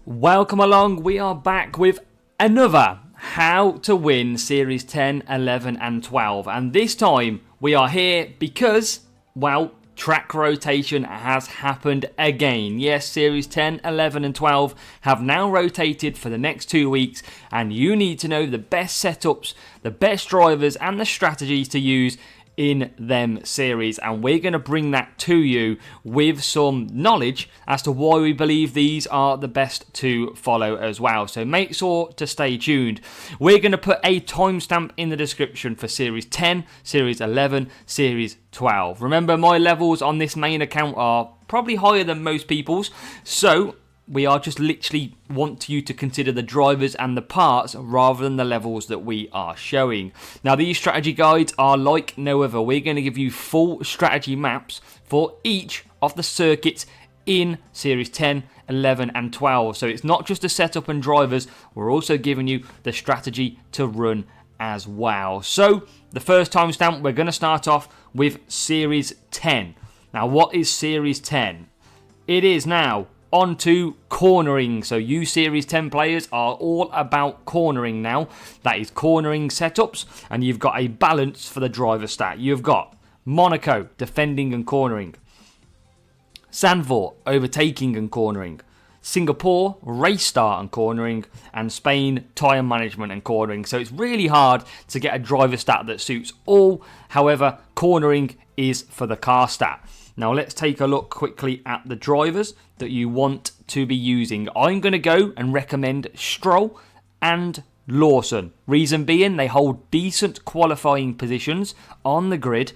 Welcome along, we are back with another How to Win Series 10, 11 and 12, and this time we are here because, well, track rotation has happened again. Yes, Series 10, 11 and 12 have now rotated for the next 2 weeks, and you need to know the best setups, the best drivers and the strategies to use in them series, and we're going to bring that to you with some knowledge as to why we believe these are the best to follow as well. So make sure to stay tuned. We're going to put a timestamp in the description for Series 10, Series 11, Series 12. Remember, my levels on this main account are probably higher than most people's, so we are just literally want you to consider the drivers and the parts rather than the levels that we are showing. Now, these strategy guides are like no other. We're going to give you full strategy maps for each of the circuits in Series 10, 11 and 12. So it's not just the setup and drivers, we're also giving you the strategy to run as well. So the first timestamp, we're going to start off with Series 10. Now, what is Series 10? It is now on to cornering. So you Series 10 players are all about cornering now. That is cornering setups, and you've got a balance for the driver stat. You've got Monaco defending and cornering, Zandvoort overtaking and cornering, Singapore race start and cornering, and Spain tyre management and cornering. So it's really hard to get a driver stat that suits all. However, cornering is for the car stat. Now let's take a look quickly at the drivers that you want to be using. I'm going to go and recommend Stroll and Lawson. Reason being, they hold decent qualifying positions on the grid.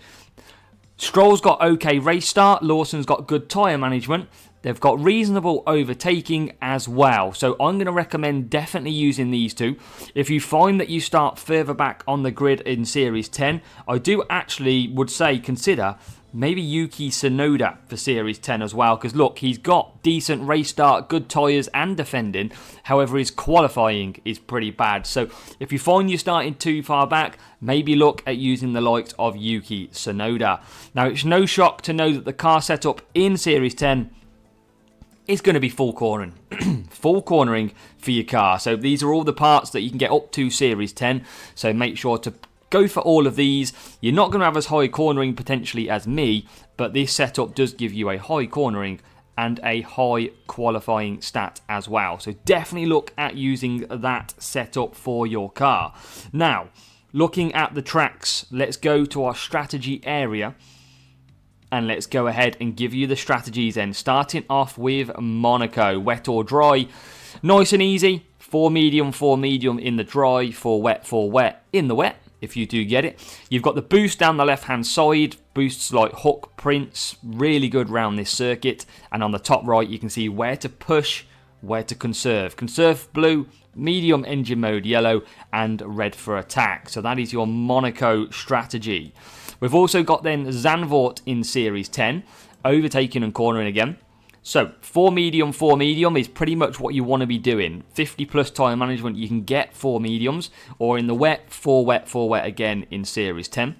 Stroll's got okay race start, Lawson's got good tyre management. They've got reasonable overtaking as well. So I'm going to recommend definitely using these two. If you find that you start further back on the grid in Series 10, I do actually would say consider maybe Yuki Tsunoda for Series 10 as well, because look, he's got decent race start, good tyres and defending. However, his qualifying is pretty bad. So if you find you're starting too far back, maybe look at using the likes of Yuki Tsunoda. Now, it's no shock to know that the car setup in Series 10 is going to be full cornering. Full cornering for your car. So these are all the parts that you can get up to Series 10. So make sure to go for all of these. You're not going to have as high cornering potentially as me, but this setup does give you a high cornering and a high qualifying stat as well. So definitely look at using that setup for your car. Now, looking at the tracks, let's go to our strategy area. And let's go ahead and give you the strategies then. Starting off with Monaco, wet or dry. Nice and easy. 4 medium in the dry, 4 wet in the wet, if you do get it. You've got the boost down the left-hand side. Boosts like Hook, Prince, really good round this circuit. And on the top right, you can see where to push, where to conserve. Conserve blue, medium engine mode yellow, and red for attack. So that is your Monaco strategy. We've also got then Zandvoort in Series 10, overtaking and cornering again. So 4 medium is pretty much what you want to be doing. 50 plus tyre management, you can get 4 mediums, or in the wet, 4 wet again in Series 10.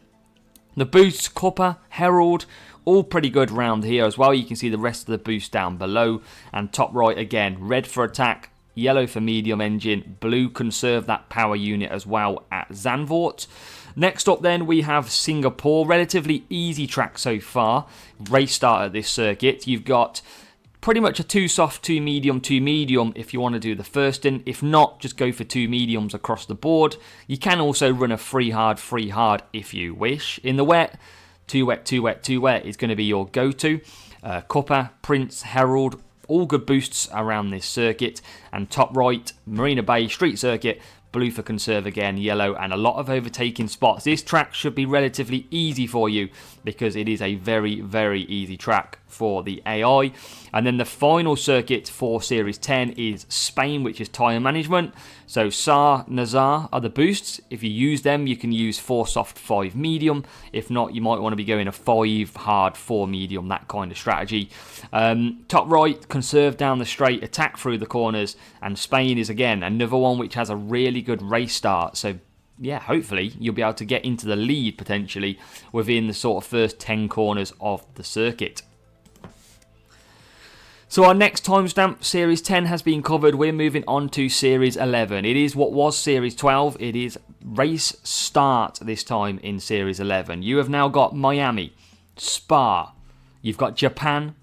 The boosts, Copper, Herald, all pretty good round here as well. You can see the rest of the boost down below. And top right again, red for attack, yellow for medium engine, blue conserve that power unit as well at Zandvoort. Next up then we have Singapore, relatively easy track so far. Race start at this circuit. You've got pretty much a 2 soft, 2 medium if you want to do the first in. If not, just go for 2 mediums across the board. You can also run a free hard if you wish. In the wet, 2 wet is going to be your go-to. Copper, Prince, Herald, all good boosts around this circuit. And top right, Marina Bay Street Circuit, blue for conserve again, yellow, and a lot of overtaking spots. This track should be relatively easy for you because it is a very, very easy track for the AI. And then the final circuit for Series 10 is Spain, which is tyre management. So SAR, Nazar are the boosts. If you use them, you can use 4 soft, 5 medium. If not, you might want to be going a 5 hard, 4 medium, that kind of strategy. Top right, conserve down the straight, attack through the corners. And Spain is, again, another one which has a really good race start. So yeah, hopefully you'll be able to get into the lead potentially within the sort of first 10 corners of the circuit. So our next timestamp, Series 10, has been covered. We're moving on to Series 11. It is what was Series 12. It is race start this time in Series 11. You have now got Miami, Spa, you've got Japan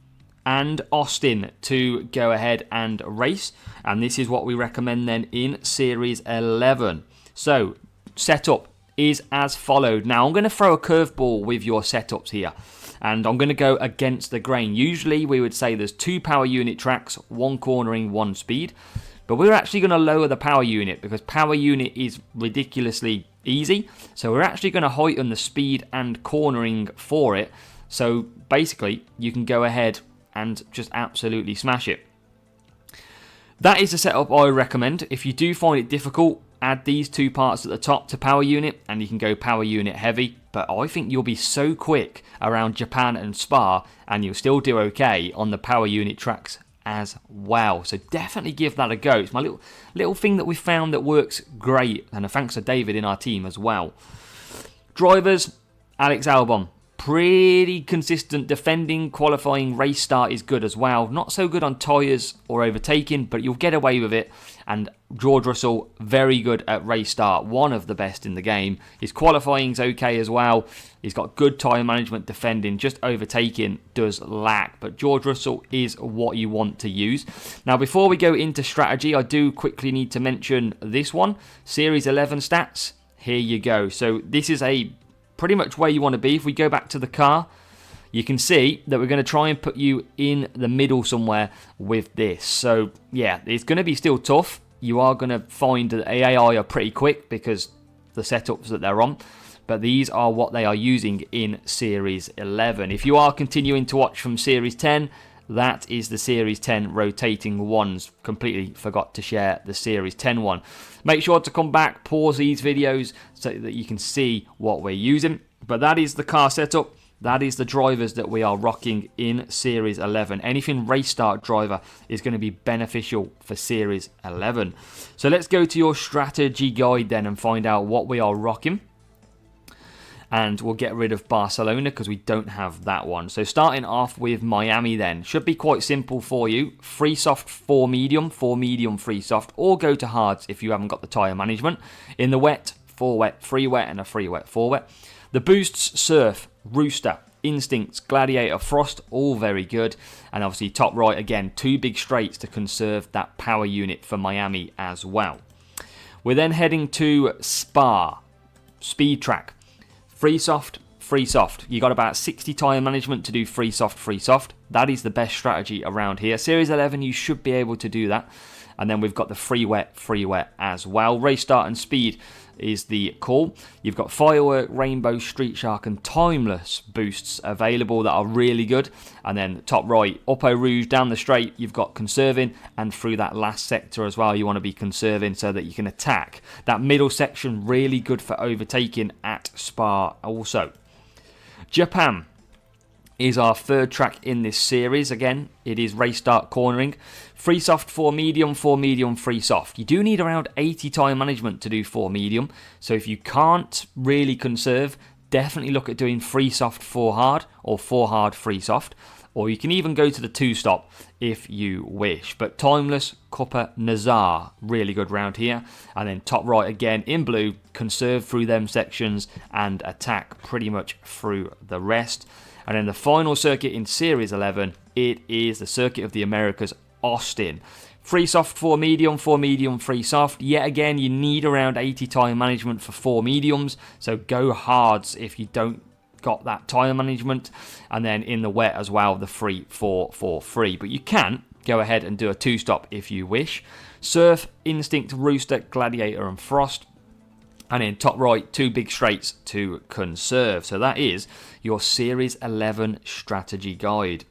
and Austin to go ahead and race. And this is what we recommend then in Series 11. So, setup is as followed. Now, I'm going to throw a curveball with your setups here. And I'm going to go against the grain. Usually, we would say there's 2 power unit tracks, 1 cornering, 1 speed. But we're actually going to lower the power unit because power unit is ridiculously easy. So we're actually going to heighten the speed and cornering for it. So basically, you can go ahead and just absolutely smash it. That is the setup I recommend. If you do find it difficult, add these 2 parts at the top to power unit and you can go power unit heavy. But I think you'll be so quick around Japan and Spa and you'll still do okay on the power unit tracks as well. So definitely give that a go. It's my little thing that we found that works great. And thanks to David in our team as well. Drivers, Alex Albon. Pretty consistent defending, qualifying, race start is good as well. Not so good on tyres or overtaking, but you'll get away with it. And George Russell, very good at race start, one of the best in the game. His qualifying's okay as well. He's got good tyre management, defending, just overtaking does lack. But George Russell is what you want to use. Now, before we go into strategy, I do quickly need to mention this one. Series 11 stats, here you go. So this is a pretty much where you want to be. If we go back to the car, you can see that we're going to try and put you in the middle somewhere with this. So yeah, it's going to be still tough. You are going to find that AI are pretty quick because the setups that they're on. But these are what they are using in Series 11. If you are continuing to watch from Series 10, that is the Series 10 rotating ones. Completely forgot to share the Series 10 one. Make sure to come back, pause these videos so that you can see what we're using. But that is the car setup. That is the drivers that we are rocking in Series 11. Anything race start driver is going to be beneficial for Series 11. So let's go to your strategy guide then and find out what we are rocking. And we'll get rid of Barcelona because we don't have that one. So starting off with Miami then. Should be quite simple for you. Free soft, 4 medium, free soft. Or go to hards if you haven't got the tyre management. In the wet, 4 wet, 3 wet and a 3 wet, 4 wet. The boosts, Surf, Rooster, Instincts, Gladiator, Frost, all very good. And obviously top right again, 2 big straights to conserve that power unit for Miami as well. We're then heading to Spa, Speed Track. Free soft. You got about 60 tyre management to do free soft. That is the best strategy around here. Series 11, you should be able to do that. And then we've got the free wet as well. Race start and speed is the call. You've got Firework, Rainbow, Street Shark and Timeless boosts available that are really good. And then top right, Upper Rouge down the straight, you've got conserving, and through that last sector as well, you want to be conserving so that you can attack. That middle section, really good for overtaking at Spa also. Japan is our 3rd track in this series. Again, it is race start cornering. Free soft, 4 medium, free soft. You do need around 80 tyre management to do 4 medium. So if you can't really conserve, definitely look at doing free soft, 4 hard, or 4 hard, free soft. Or you can even go to the 2-stop if you wish. But Timeless, Cuppa, Nazar, really good round here. And then top right again in blue, conserve through them sections and attack pretty much through the rest. And then the final circuit in Series 11, it is the Circuit of the Americas, Austin. Free soft, 4 medium, free soft. Yet again, you need around 80 tyre management for 4 mediums. So go hards if you don't got that tyre management. And then in the wet as well, the free 4 free. But you can go ahead and do a 2-stop if you wish. Surf, Instinct, Rooster, Gladiator and Frost. And in top right, 2 big straights to conserve. So that is your Series 11 strategy guide.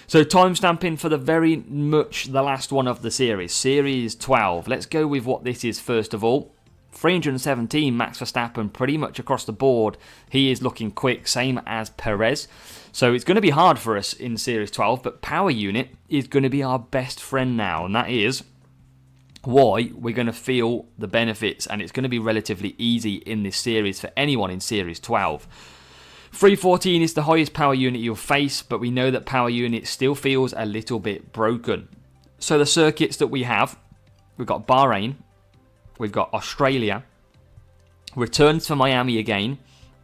So time stamping for the very much the last one of the series, Series 12. Let's go with what this is first of all. 317 Max Verstappen pretty much across the board. He is looking quick, same as Perez. So it's going to be hard for us in Series 12, but power unit is going to be our best friend now. And that is why we're going to feel the benefits, and it's going to be relatively easy in this series for anyone in Series 12. 314 is the highest power unit you'll face, but we know that power unit still feels a little bit broken. So the circuits that we have, we've got Bahrain, we've got Australia, returns for Miami again,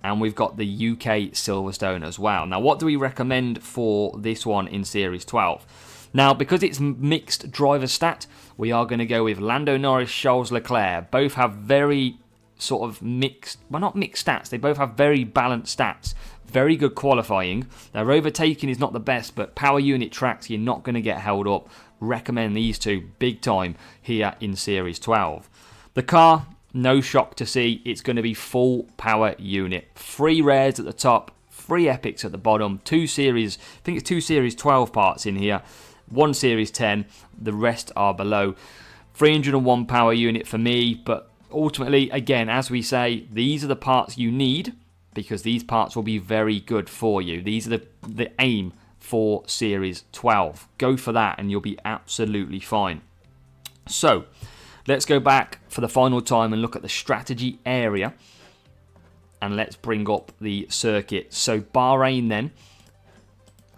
and we've got the UK Silverstone as well. Now, what do we recommend for this one in Series 12? Now, because it's mixed driver stat, we are going to go with Lando Norris, Charles Leclerc. Both have very sort of mixed, well, not mixed stats, they both have very balanced stats. Very good qualifying. Their overtaking is not the best, but power unit tracks, you're not going to get held up. Recommend these two big time here in Series 12. The car, no shock to see, it's going to be full power unit. 3 rares at the top, 3 epics at the bottom, 2 series, I think it's 2 Series 12 parts in here, 1 Series 10, the rest are below. 301 power unit for me, but ultimately, again, as we say, these are the parts you need, because these parts will be very good for you. These are the aim for Series 12. Go for that and you'll be absolutely fine. So, let's go back for the final time and look at the strategy area. And let's bring up the circuit. So, Bahrain then.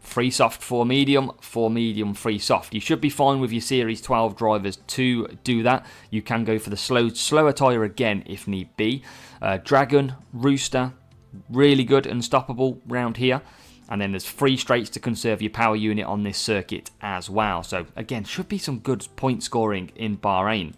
3 soft, 4 medium, 3 soft. You should be fine with your Series 12 drivers to do that. You can go for the slower tyre again if need be. Dragon, Rooster, really good, unstoppable round here. And then there's 3 straights to conserve your power unit on this circuit as well. So again, should be some good point scoring in Bahrain.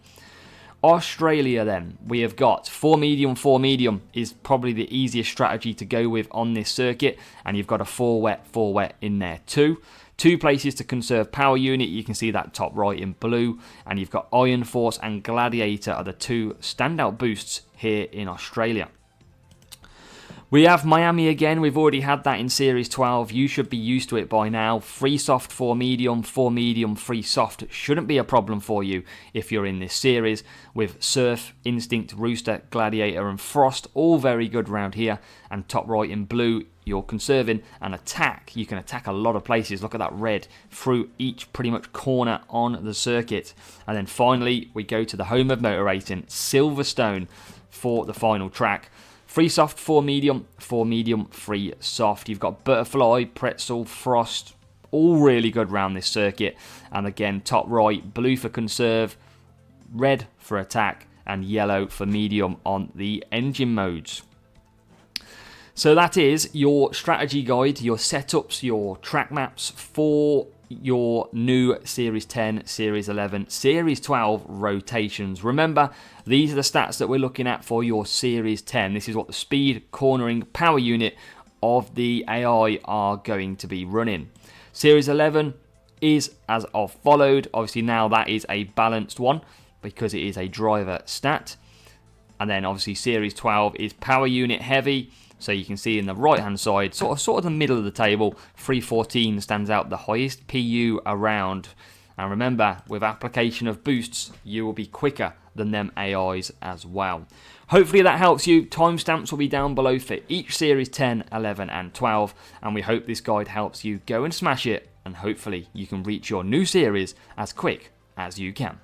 Australia then, we have got 4 medium is probably the easiest strategy to go with on this circuit, and you've got a 4 wet in there too. 2 places to conserve power unit, you can see that top right in blue, and you've got Iron Force and Gladiator are the 2 standout boosts here in Australia. We have Miami again. We've already had that in Series 12. You should be used to it by now. 3 soft, 4 medium, 3 soft. Shouldn't be a problem for you if you're in this series. With Surf, Instinct, Rooster, Gladiator and Frost. All very good round here. And top right in blue, you're conserving. And attack. You can attack a lot of places. Look at that red through each pretty much corner on the circuit. And then finally, we go to the home of motor racing, Silverstone, for the final track. 3 soft, 4 medium, 3 soft. You've got Butterfly, Pretzel, Frost, all really good round this circuit. And again, top right, blue for conserve, red for attack, and yellow for medium on the engine modes. So that is your strategy guide, your setups, your track maps for your new Series 10, Series 11, Series 12 rotations. Remember, these are the stats that we're looking at for your Series 10. This is what the speed, cornering, power unit of the AI are going to be running. Series 11 is as of followed. Obviously now that is a balanced one because it is a driver stat. And then obviously Series 12 is power unit heavy. So you can see in the right hand side, sort of the middle of the table, 314 stands out the highest PU around. And remember, with application of boosts, you will be quicker than them AIs as well. Hopefully that helps you. Timestamps will be down below for each Series 10, 11 and 12. And we hope this guide helps you go and smash it. And hopefully you can reach your new series as quick as you can.